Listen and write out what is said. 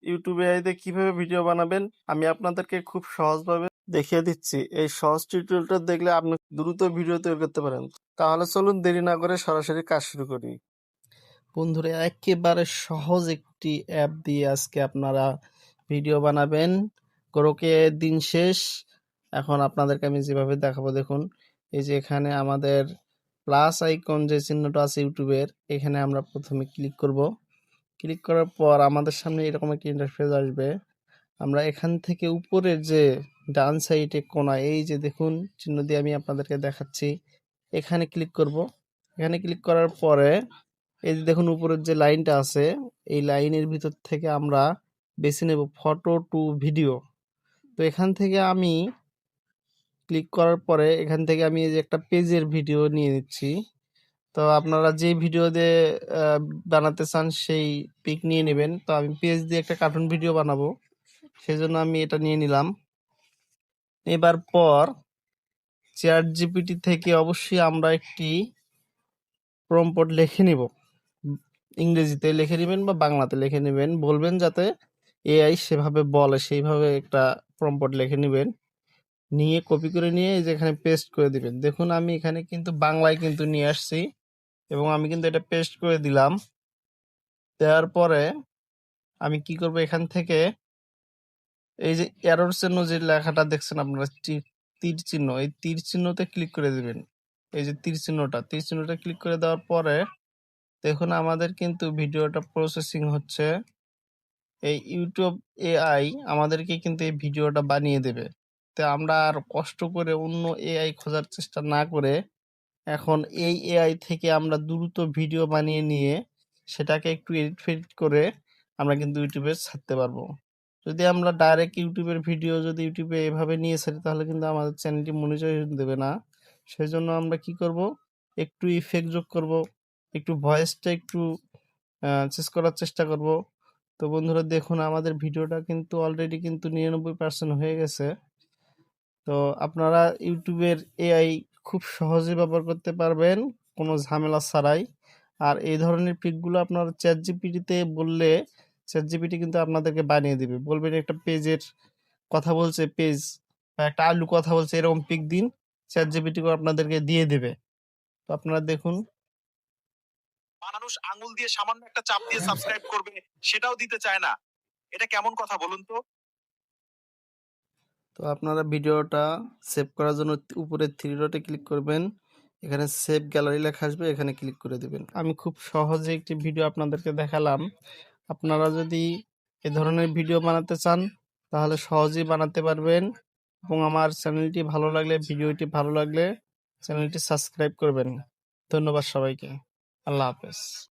ইউটিউবে আইতে কিভাবে ভিডিও বানাবেন আমি আপনাদেরকে খুব সহজভাবে দেখিয়ে দিচ্ছি। এই সহজ টিউটোরিয়ালটা দেখলে আপনি দ্রুত ভিডিও তৈরি করতে পারেন। তাহলে চলুন দেরি না করে সরাসরি কাজ শুরু করি। বন্ধুরা, একেবারে সহজ একটি অ্যাপ দিয়ে আজকে আপনারা ভিডিও বানাবেন। গ্রোকে দিন শেষ। এখন আপনাদেরকে আমি যেভাবে দেখাবো দেখুন, এই যে এখানে আমাদের প্লাস আইকন যে চিহ্নটা আছে ইউটিউবের, এখানে আমরা প্রথমে ক্লিক করব। ক্লিক করার পর আমাদের সামনে এরকম একটা ইন্টারফেস আসবে। আমরা এখান থেকে উপরের যে ডান সাইডে কোণায় এই যে দেখুন চিহ্ন দিয়ে আমি আপনাদেরকে দেখাচ্ছি, এখানে ক্লিক করব। এখানে ক্লিক করার পরে এই যে দেখুন উপরের যে লাইনটা আছে, এই লাইনের ভিতর থেকে আমরা বেছে নেব ফটো টু ভিডিও। তো এখান থেকে আমি ক্লিক করার পরে এখান থেকে আমি এই যে একটা পেজের ভিডিও নিয়ে নিচ্ছি। তো আপনারা যে ভিডিও দিয়ে বানাতে চান সেই পিক নিয়ে নেবেন। তো আমি পেজ দিয়ে একটা কার্টুন ভিডিও বানাবো, সেজন্য আমি এটা নিয়ে নিলাম। এবার পর চ্যাট জিপিটি থেকে অবশ্যই আমরা একটি প্রম্পট লিখে নিব। ইংরেজিতে লিখে নেবেন বা বাংলাতে লিখে নেবেন, বলবেন যাতে এআই সেভাবে বলে সেইভাবে একটা প্রম্পট লিখে নেবেন। নিয়ে কপি করে নিয়ে এই যে এখানে পেস্ট করে দিবেন। দেখুন আমি এখানে কিন্তু বাংলায় কিন্তু নিয়ে আসছি এবং আমি কিন্তু এটা পেস্ট করে দিলাম। দেওয়ার পরে আমি কি করব, এখান থেকে এই যে এরর চিহ্ন যে লেখাটা দেখছেন আপনারা, তীর চিহ্ন, এই তীর চিহ্নতে ক্লিক করে দিবেন। এই যে তীর চিহ্নটা ক্লিক করে দেওয়ার পরে দেখুন আমাদের কিন্তু ভিডিওটা প্রসেসিং হচ্ছে। এই ইউটিউব এআই আমাদেরকে কিন্তু এই ভিডিওটা বানিয়ে দেবে। তো আমরা আর কষ্ট করে অন্য এআই খোঁজার চেষ্টা না করে এখন এই এআই থেকে আমরা দ্রুত ভিডিও বানিয়ে নিয়ে সেটাকে একটু এডিট ফেডিট করে আমরা কিন্তু ইউটিউবে ছাড়তে পারবো। যদি আমরা ডাইরেক্ট ইউটিউবের ভিডিও যদি ইউটিউবে এভাবে নিয়ে ছাড়ি তাহলে কিন্তু আমাদের চ্যানেলটি মনিটাইজেশন দেবে না। সেজন্য আমরা কি করব, একটু ইফেক্ট যোগ করব, একটু ভয়েসটা একটু চেঞ্জ করার চেষ্টা করব। তো বন্ধুরা দেখুন আমাদের ভিডিওটা কিন্তু অলরেডি কিন্তু 99% হয়ে গেছে। তো আপনারা ইউটিউবের এআই খুব সহজে ব্যবহার করতে পারবেন কোনো ঝামেলা ছাড়াই। আর এই ধরনের পিকগুলো আপনারা চ্যাট জিপিটিতে বললে চ্যাট জিপিটি কিন্তু আপনাদেরকে বানিয়ে দিবে। বলবেন একটা পেজের কথা বলছে, পেজ বা একটা আলু কথা বলছে, এরকম পিক দিন, চ্যাট জিপিটি আপনাদেরকে দিয়ে দেবে। তো আপনারা দেখুন, মানুষ আঙুল দিয়ে সামান্য একটা চাপ দিয়ে সাবস্ক্রাইব করবে সেটাও দিতে চায় না। এটা কেমন কথা বলুন তো? তো আপনারা ভিডিওটা সেভ করার জন্য উপরে থ্রি ডটে ক্লিক করবেন। এখানে সেভ গ্যালারি লেখা আসবে, এখানে ক্লিক করে দেবেন। আমি খুব সহজে একটি ভিডিও আপনাদেরকে দেখালাম। আপনারা যদি এ ধরনের ভিডিও বানাতে চান তাহলে সহজেই বানাতে পারবেন। এবং আমার চ্যানেলটি ভালো লাগলে, ভিডিওটি ভালো লাগলে চ্যানেলটি সাবস্ক্রাইব করবেন। ধন্যবাদ সবাইকে। আল্লাহ হাফেজ।